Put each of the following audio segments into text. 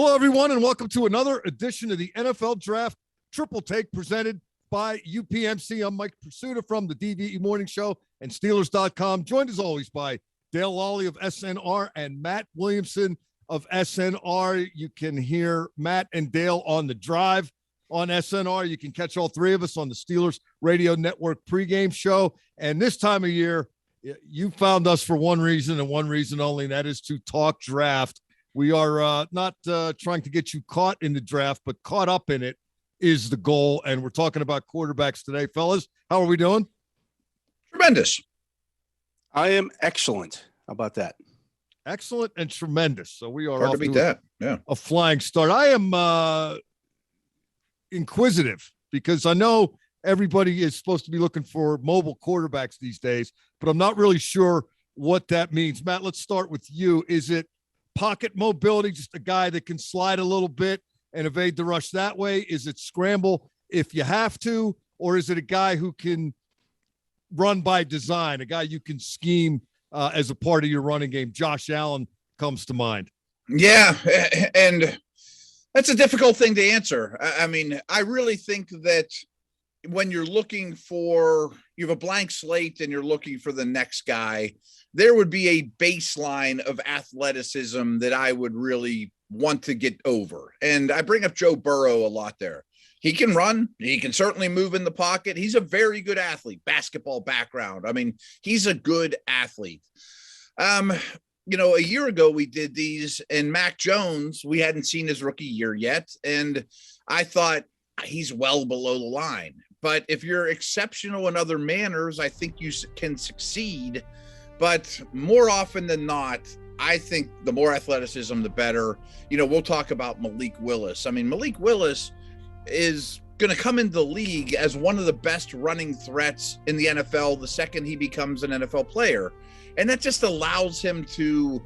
Hello, everyone, and welcome to another edition of the NFL Draft Triple Take presented by UPMC. I'm Mike Prisuta from the DVE Morning Show and Steelers.com, joined as always by Dale Lolley of SNR and Matt Williamson of SNR. You can hear Matt and Dale on the drive on SNR. You can catch all three of us on the Steelers Radio Network pregame show. And this time of year, you found us for one reason and one reason only, and that is to talk draft. We are not trying to get you caught in the draft, but caught up in it is the goal. And we're talking about quarterbacks today. Fellas, how are we doing? Tremendous. I am excellent. How about that? Excellent and tremendous. So we are Hard off to beat that. Yeah. A flying start. I am inquisitive because I know everybody is supposed to be looking for mobile quarterbacks these days, but I'm not really sure what that means. Matt, let's start with you. Is it pocket mobility, just a guy that can slide a little bit and evade the rush that way? Is it scramble if you have to, or is it a guy who can run by design, a guy you can scheme as a part of your running game? Josh Allen comes to mind. Yeah, and that's a difficult thing to answer. I mean, I really think that when you're looking for, you have a blank slate and you're looking for the next guy, there would be a baseline of athleticism that I would really want to get over. And I bring up Joe Burrow a lot there. He can run. He can certainly move in the pocket. He's a very good athlete, basketball background. I mean, he's a good athlete. You know, a year ago we did these, and Mac Jones, we hadn't seen his rookie year yet. And I thought he's well below the line. But if you're exceptional in other manners, I think you can succeed. But more often than not, I think the more athleticism, the better. You know, we'll talk about Malik Willis. I mean, Malik Willis is going to come into the league as one of the best running threats in the NFL the second he becomes an NFL player. And that just allows him to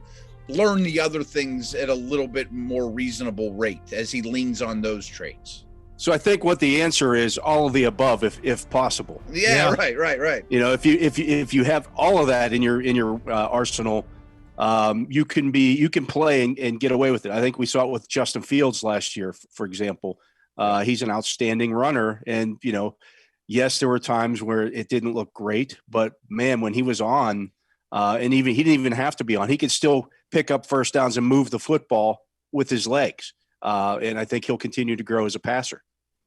learn the other things at a little bit more reasonable rate as he leans on those traits. So I think what the answer is all of the above, if possible. Yeah. Right. You know, if you have all of that in your arsenal, you can play and get away with it. I think we saw it with Justin Fields last year, for example. He's an outstanding runner, and you know, yes, there were times where it didn't look great, but man, when he was on, and he didn't even have to be on, he could still pick up first downs and move the football with his legs. And I think he'll continue to grow as a passer.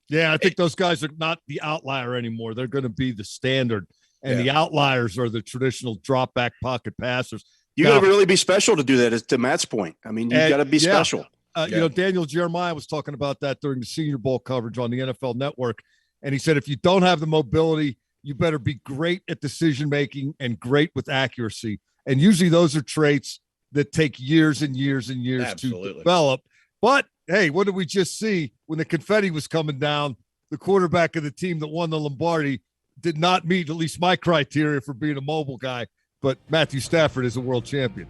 Yeah, I think those guys are not the outlier anymore. They're going to be the standard, and the outliers are the traditional drop back pocket passers. You got to really be special to do that, as to Matt's point. I mean, you got to be special. You know, Daniel Jeremiah was talking about that during the Senior Bowl coverage on the NFL Network, and he said if you don't have the mobility, you better be great at decision-making and great with accuracy. And usually those are traits that take years and years and years to develop. But, hey, what did we just see when the confetti was coming down? The quarterback of the team that won the Lombardi did not meet at least my criteria for being a mobile guy, but Matthew Stafford is a world champion.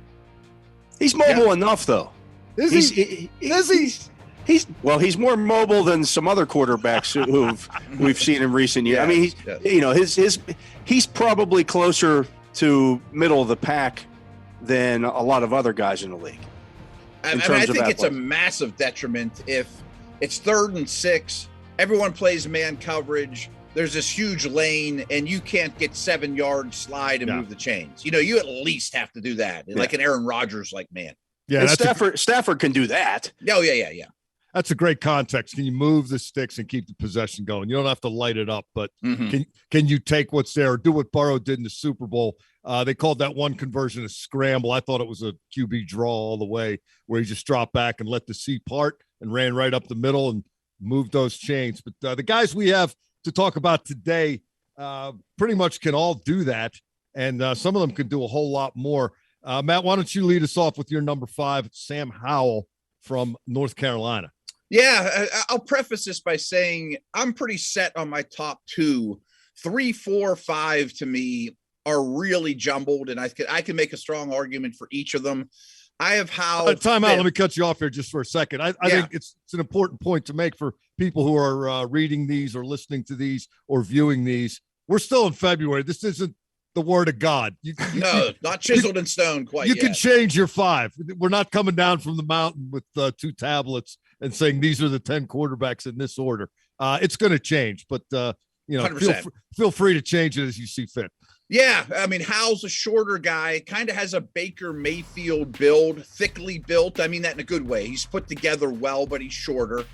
He's mobile enough, though. Is he? He's more mobile than some other quarterbacks we've seen in recent years. I mean, he's probably closer to middle of the pack than a lot of other guys in the league. I think it's a massive detriment if it's 3rd and 6, everyone plays man coverage, there's this huge lane, and you can't get 7 yards slide and move the chains. You know, you at least have to do that, like an Aaron Rodgers like man. Yeah, and Stafford can do that. Oh, yeah. That's a great context. Can you move the sticks and keep the possession going? You don't have to light it up, but can you take what's there or do what Burrow did in the Super Bowl? They called that one conversion a scramble. I thought it was a QB draw all the way, where he just dropped back and let the C part and ran right up the middle and moved those chains. But the guys we have to talk about today pretty much can all do that, and some of them can do a whole lot more. Matt, why don't you lead us off with your number 5, Sam Howell from North Carolina? Yeah, I'll preface this by saying I'm pretty set on my top 2. 3, 4, 5 to me are really jumbled, and I can make a strong argument for each of them. I have Howell. Time out. Let me cut you off here just for a second. I think it's an important point to make for people who are reading these or listening to these or viewing these. We're still in February. This isn't the word of God. No, not chiseled in stone quite You yet. can change your 5. We're not coming down from the mountain with 2 tablets and saying these are the 10 quarterbacks in this order. It's going to change, but feel free to change it as you see fit. Yeah, I mean, Howell's a shorter guy, kind of has a Baker Mayfield build, thickly built. I mean that in a good way. He's put together well, but he's shorter.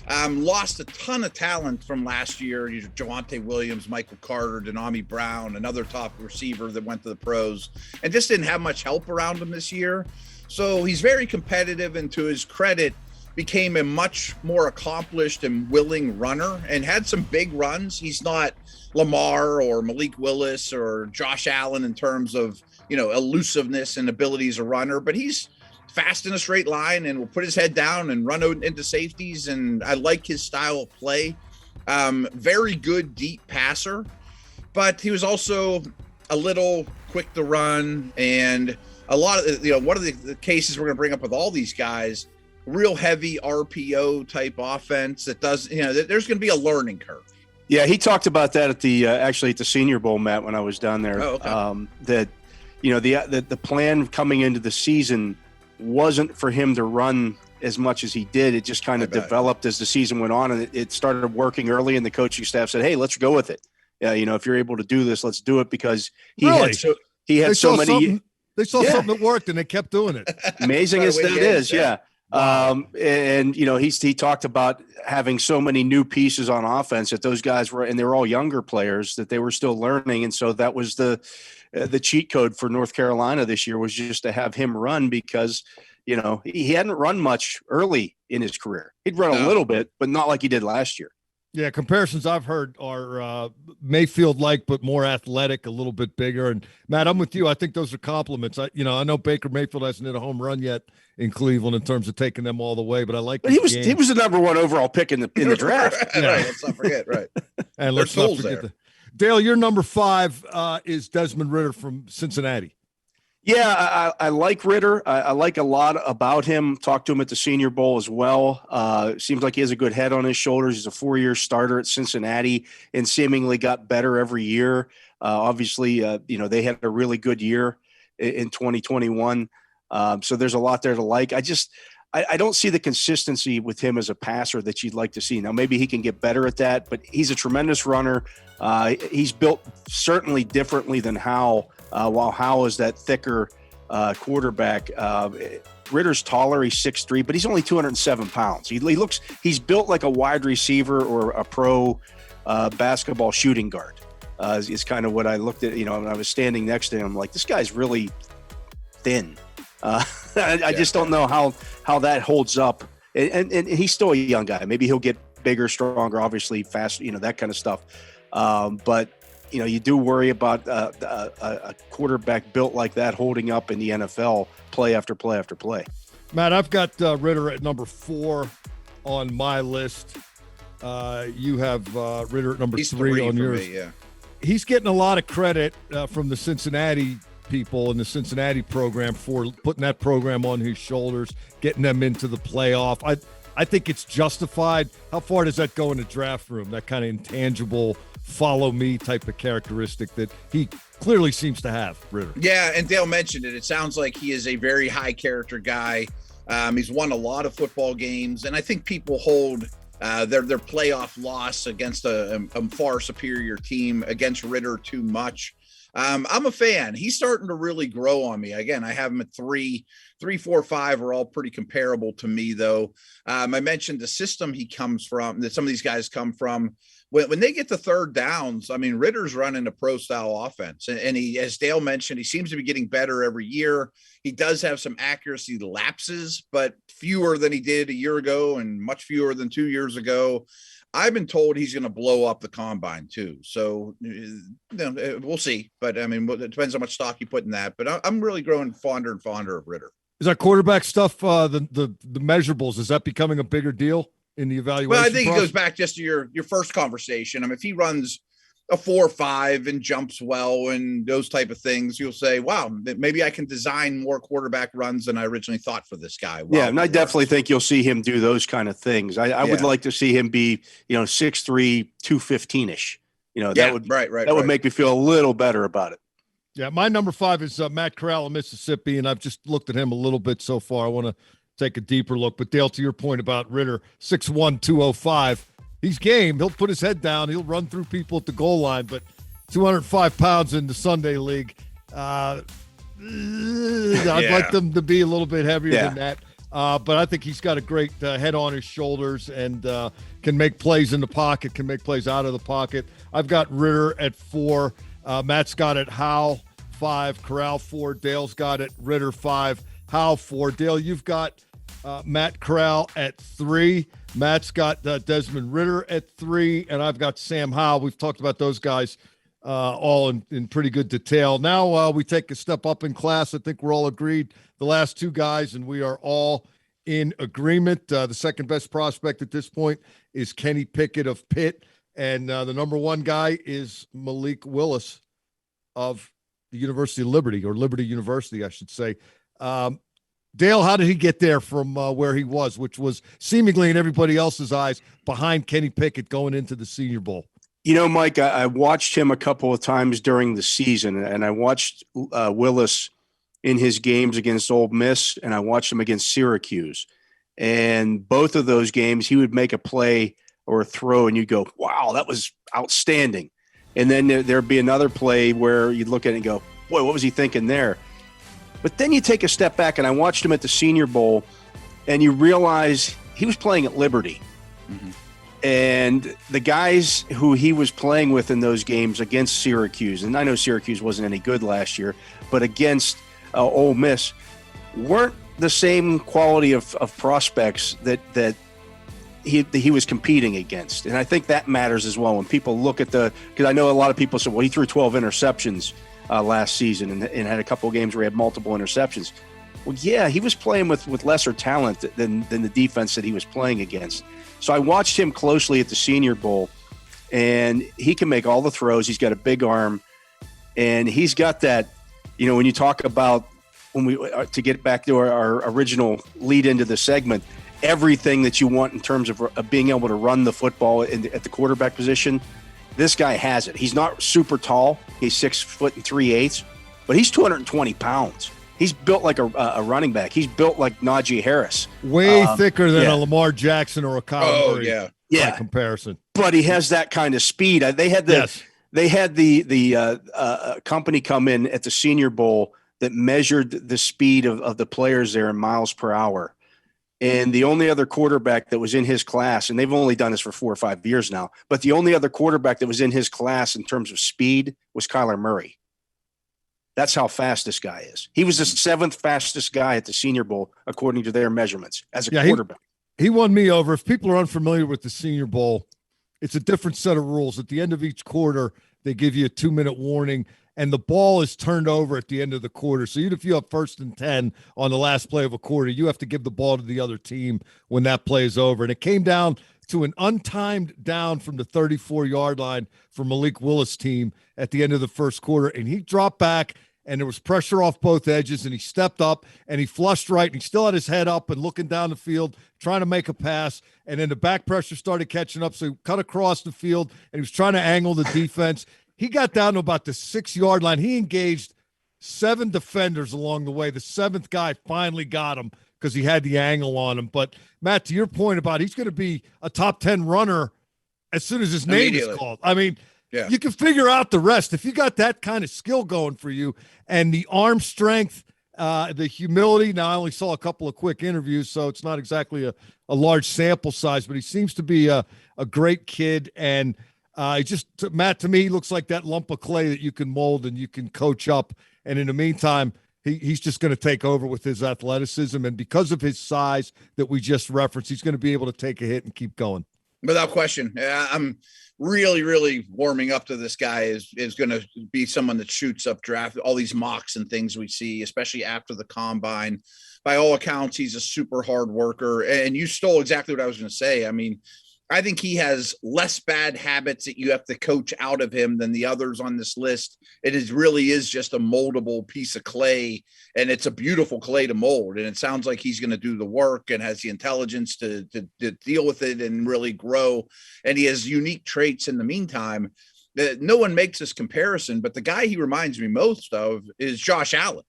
Lost a ton of talent from last year. Javonte Williams, Michael Carter, Denami Brown, another top receiver that went to the pros, and just didn't have much help around him this year. So he's very competitive, and to his credit, became a much more accomplished and willing runner and had some big runs. He's not Lamar or Malik Willis or Josh Allen in terms of, elusiveness and ability as a runner, but he's fast in a straight line and will put his head down and run into safeties. And I like his style of play. Very good deep passer, but he was also a little quick to run. And a lot of, one of the cases we're going to bring up with all these guys, real heavy RPO type offense that does, there's going to be a learning curve. Yeah, he talked about that at the Senior Bowl, Matt, when I was down there. Oh, okay. That the plan coming into the season wasn't for him to run as much as he did. It just kind of developed as the season went on, and it started working early. And the coaching staff said, "Hey, let's go with it. If you're able to do this, let's do it." Because he had so many. They saw something that worked, and they kept doing it. Amazing as that is, yeah. Wow. He talked about having so many new pieces on offense that those guys were, and they were all younger players that they were still learning. And so that was the cheat code for North Carolina this year, was just to have him run, because, he hadn't run much early in his career. He'd run a little bit, but not like he did last year. Yeah, comparisons I've heard are Mayfield-like, but more athletic, a little bit bigger. And Matt, I'm with you. I think those are compliments. I know Baker Mayfield hasn't hit a home run yet in Cleveland in terms of taking them all the way, but I like. But he was the number 1 overall pick in the draft. Right, let's not forget. Right, and let's not forget that. Dale, your number 5 is Desmond Ridder from Cincinnati. Yeah, I like Ridder. I like a lot about him. Talked to him at the Senior Bowl as well. Seems like he has a good head on his shoulders. He's a 4-year starter at Cincinnati and seemingly got better every year. Obviously, they had a really good year in 2021. So there's a lot there to like. I don't see the consistency with him as a passer that you'd like to see. Now, maybe he can get better at that, but he's a tremendous runner. He's built certainly differently than Howell. While Howell is that thicker quarterback, Ridder's taller. He's 6'3", but he's only 207 pounds. He's built like a wide receiver or a pro basketball shooting guard. Is kind of what I looked at. When I was standing next to him, I'm like, this guy's really thin. I just don't know how that holds up. And he's still a young guy. Maybe he'll get bigger, stronger, obviously faster, that kind of stuff. But you do worry about a quarterback built like that holding up in the NFL play after play after play. Matt, I've got Ridder at number 4 on my list. You have Ridder at number 3 on yours. Me, yeah. He's getting a lot of credit from the Cincinnati people in the Cincinnati program for putting that program on his shoulders, getting them into the playoff. I think it's justified. How far does that go in the draft room? That kind of intangible follow me type of characteristic that he clearly seems to have, Ridder. Yeah, and Dale mentioned it. It sounds like he is a very high character guy. He's won a lot of football games, and I think people hold their playoff loss against a far superior team against Ridder too much. I'm a fan. He's starting to really grow on me. Again, I have him at 3, 4, 5 are all pretty comparable to me, though. I mentioned the system he comes from, that some of these guys come from. When they get to third downs, I mean, Ridder's running a pro-style offense. And he, as Dale mentioned, he seems to be getting better every year. He does have some accuracy lapses, but fewer than he did a year ago and much fewer than 2 years ago. I've been told he's going to blow up the combine too. So we'll see. But I mean, it depends how much stock you put in that. But I'm really growing fonder and fonder of Ridder. Is that quarterback stuff, the measurables, is that becoming a bigger deal in the evaluation? Well, I think process? It goes back just to your first conversation. I mean, if he runs a 4 or 5 and jumps well and those type of things, you'll say, wow, maybe I can design more quarterback runs than I originally thought for this guy. Wow, yeah, and I definitely think you'll see him do those kind of things. I would like to see him be, 6'3", 215-ish. That would make me feel a little better about it. Yeah, my number 5 is Matt Corral of Mississippi, and I've just looked at him a little bit so far. I want to take a deeper look. But, Dale, to your point about Ritter, 6'1", 205, he's game. He'll put his head down. He'll run through people at the goal line. But 205 pounds in the Sunday League, I'd like them to be a little bit heavier than that. But I think he's got a great head on his shoulders and can make plays in the pocket, can make plays out of the pocket. I've got Ritter at 4. Matt's got it Howell 5, Corral 4. Dale's got it Ritter 5, Howell 4. Dale, you've got Matt Corral at 3. Matt's got Desmond Ritter at 3, and I've got Sam Howell. We've talked about those guys all in pretty good detail. Now we take a step up in class. I think we're all agreed. The last 2 guys, and we are all in agreement. The second best prospect at this point is Kenny Pickett of Pitt, and the number 1 guy is Malik Willis of the University of Liberty, or Liberty University, I should say. Dale, how did he get there from where he was, which was seemingly in everybody else's eyes behind Kenny Pickett going into the Senior Bowl? You know, Mike, I watched him a couple of times during the season, and I watched Willis in his games against Ole Miss, and I watched him against Syracuse. And both of those games, he would make a play or a throw, and you'd go, wow, that was outstanding. And then there'd be another play where you'd look at it and go, boy, what was he thinking there? But then you take a step back, and I watched him at the Senior Bowl, and you realize he was playing at Liberty. Mm-hmm. And the guys who he was playing with in those games against Syracuse, and I know Syracuse wasn't any good last year, but against Ole Miss, weren't the same quality of prospects that he was competing against. And I think that matters as well when people look at because I know a lot of people say, well, he threw 12 interceptions last season and had a couple of games where he had multiple interceptions. Well, yeah, he was playing with lesser talent than the defense that he was playing against. So I watched him closely at the Senior Bowl, and he can make all the throws. He's got a big arm, and he's got that, you know, when you talk about to get back to our original lead into the segment, everything that you want in terms of being able to run the football at the quarterback position, this guy has it. He's not super tall. He's 6 foot and 3/8, but he's 220 pounds. He's built like a running back. He's built like Najee Harris. Way thicker than a Lamar Jackson or a Kyle Murray by comparison. But he has that kind of speed. They had the company come in at the Senior Bowl that measured the speed of the players there in miles per hour. And the only other quarterback that was in his class, and they've only done this for 4 or 5 years now, but the only other quarterback that was in his class in terms of speed was Kyler Murray. That's how fast this guy is. He was the 7th fastest guy at the Senior Bowl, according to their measurements, as a quarterback. He won me over. If people are unfamiliar with the Senior Bowl, it's a different set of rules. At the end of each quarter, they give you a 2-minute warning, and the ball is turned over at the end of the quarter. So even if you have 1st and 10 on the last play of a quarter, you have to give the ball to the other team when that play is over. And it came down to an untimed down from the 34-yard line for Malik Willis' team at the end of the first quarter, and he dropped back, and there was pressure off both edges, and he stepped up, and he flushed right, and he still had his head up and looking down the field, trying to make a pass, and then the back pressure started catching up, so he cut across the field, and he was trying to angle the defense. He got down to about the 6-yard line. He engaged 7 defenders along the way. The 7th guy finally got him because he had the angle on him. But, Matt, to your point about he's going to be a top 10 runner as soon as his name is called. I mean, you can figure out the rest. If you got that kind of skill going for you and the arm strength, the humility. Now, I only saw a couple of quick interviews, so it's not exactly a large sample size, but he seems to be a great kid. And Matt, to me, he looks like that lump of clay that you can mold and you can coach up. And in the meantime, he's just going to take over with his athleticism. And because of his size that we just referenced, he's going to be able to take a hit and keep going. Without question. I'm really, really warming up to this guy. Is going to be someone that shoots up draft, all these mocks and things we see, especially after the combine. By all accounts, he's a super hard worker. And you stole exactly what I was going to say. I mean, I think he has less bad habits that you have to coach out of him than the others on this list. It really is just a moldable piece of clay, and it's a beautiful clay to mold. And it sounds like he's going to do the work and has the intelligence to deal with it and really grow. And he has unique traits in the meantime. no one makes this comparison, but the guy he reminds me most of is Josh Allen.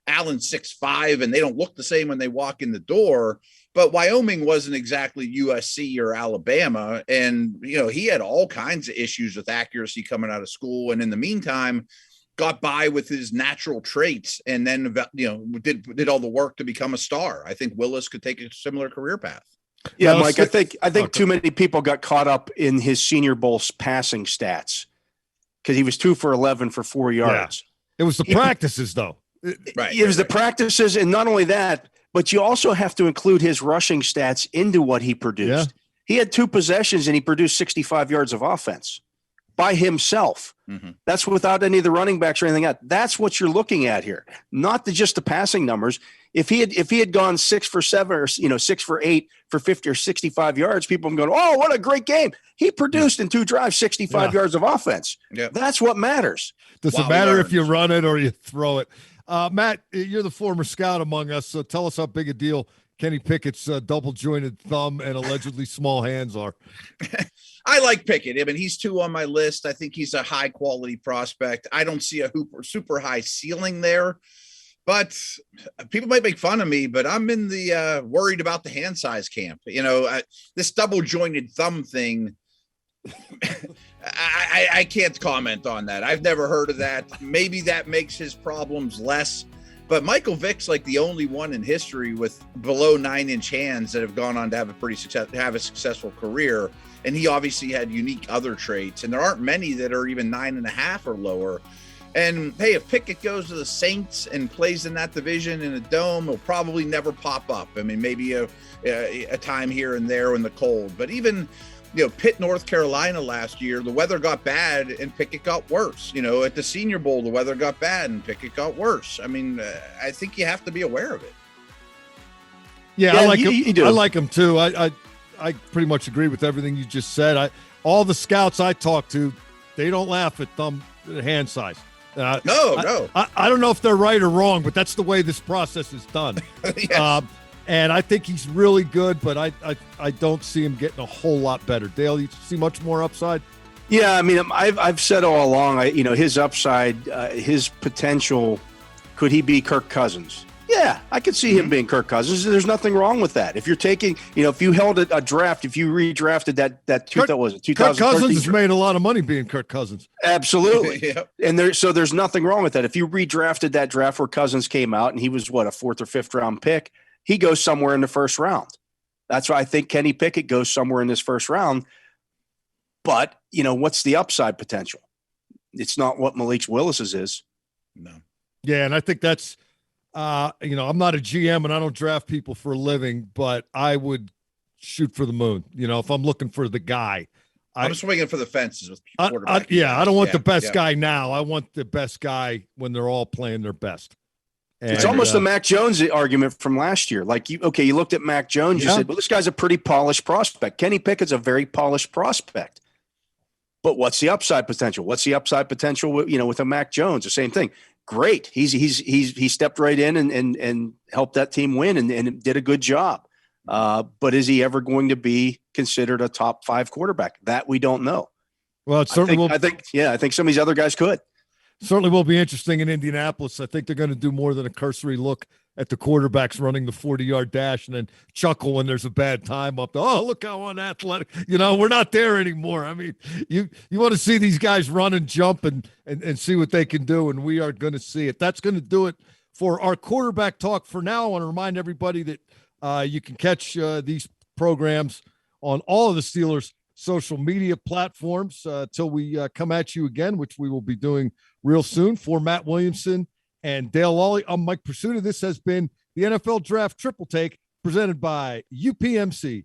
Allen's 6'5", and they don't look the same when they walk in the door. But Wyoming wasn't exactly USC or Alabama. And, he had all kinds of issues with accuracy coming out of school. And in the meantime, got by with his natural traits and then, did all the work to become a star. I think Willis could take a similar career path. Yeah, Mike, I think too many people got caught up in his Senior Bowl passing stats because he was 2 for 11 for 4 yards. Yeah. It was the practices, though. It was the practices, and not only that, but you also have to include his rushing stats into what he produced. Yeah. He had 2 possessions, and he produced 65 yards of offense by himself. Mm-hmm. That's without any of the running backs or anything else. That's what you're looking at here, not just the passing numbers. If he had gone 6 for 7 or 6 for 8 for 50 or 65 yards, people are going, "Oh, what a great game!" He produced in 2 drives 65 yards of offense. Yeah. That's what matters. Doesn't matter if you run it or you throw it. Matt, you're the former scout among us, so tell us how big a deal Kenny Pickett's double-jointed thumb and allegedly small hands are. I like Pickett. I mean, he's 2 on my list. I think he's a high-quality prospect. I don't see a super high ceiling there, but people might make fun of me, but I'm in the worried about the hand size camp. This double-jointed thumb thing, I can't comment on that. I've never heard of that. Maybe that makes his problems less. But Michael Vick's like the only one in history with below 9-inch hands that have gone on to have a successful career. And he obviously had unique other traits. And there aren't many that are even 9.5 or lower. And hey, if Pickett goes to the Saints and plays in that division in a dome, he'll probably never pop up. I mean, maybe a time here and there in the cold. But even Pitt, North Carolina last year, the weather got bad and Pickett got worse. At the Senior Bowl, the weather got bad and Pickett got worse. I mean, I think you have to be aware of it. Yeah, I like him. I like him too. I pretty much agree with everything you just said. All the scouts I talk to, they don't laugh at hand size. No. I don't know if they're right or wrong, but that's the way this process is done. Yes. And I think he's really good, but I don't see him getting a whole lot better. Dale, you see much more upside? Yeah, I mean, I've said all along, his upside, his potential, could he be Kirk Cousins? Yeah, I could see him being Kirk Cousins. There's nothing wrong with that. If you're taking, if you held a draft, if you redrafted that Kirk Cousins has made a lot of money being Kirk Cousins. Absolutely. Yep. And there's nothing wrong with that. If you redrafted that draft where Cousins came out and he was a 4th or 5th round pick, he goes somewhere in the first round. That's why I think Kenny Pickett goes somewhere in this first round. But, what's the upside potential? It's not what Malik Willis's is. No. Yeah, and I think that's, I'm not a GM and I don't draft people for a living, but I would shoot for the moon. If I'm looking for the guy. I'm swinging for the fences with quarterback. I don't want the best guy now. I want the best guy when they're all playing their best. And, it's almost the Mac Jones argument from last year. Like, you looked at Mac Jones, you said, well, this guy's a pretty polished prospect. Kenny Pickett's a very polished prospect. But what's the upside potential? What's the upside potential with a Mac Jones? The same thing. Great. He stepped right in and helped that team win and did a good job. But is he ever going to be considered a top 5 quarterback? That we don't know. Well, it certainly I think some of these other guys could. Certainly will be interesting in Indianapolis. I think they're going to do more than a cursory look at the quarterbacks running the 40-yard dash and then chuckle when there's a bad time up there. Oh, look how unathletic. We're not there anymore. I mean, you want to see these guys run and jump and see what they can do, and we are going to see it. That's going to do it for our quarterback talk for now. I want to remind everybody that you can catch these programs on all of the Steelers' social media platforms till we come at you again, which we will be doing real soon. For Matt Williamson and Dale Lolley, I'm Mike Prisuta. This has been the NFL Draft Triple Take presented by UPMC.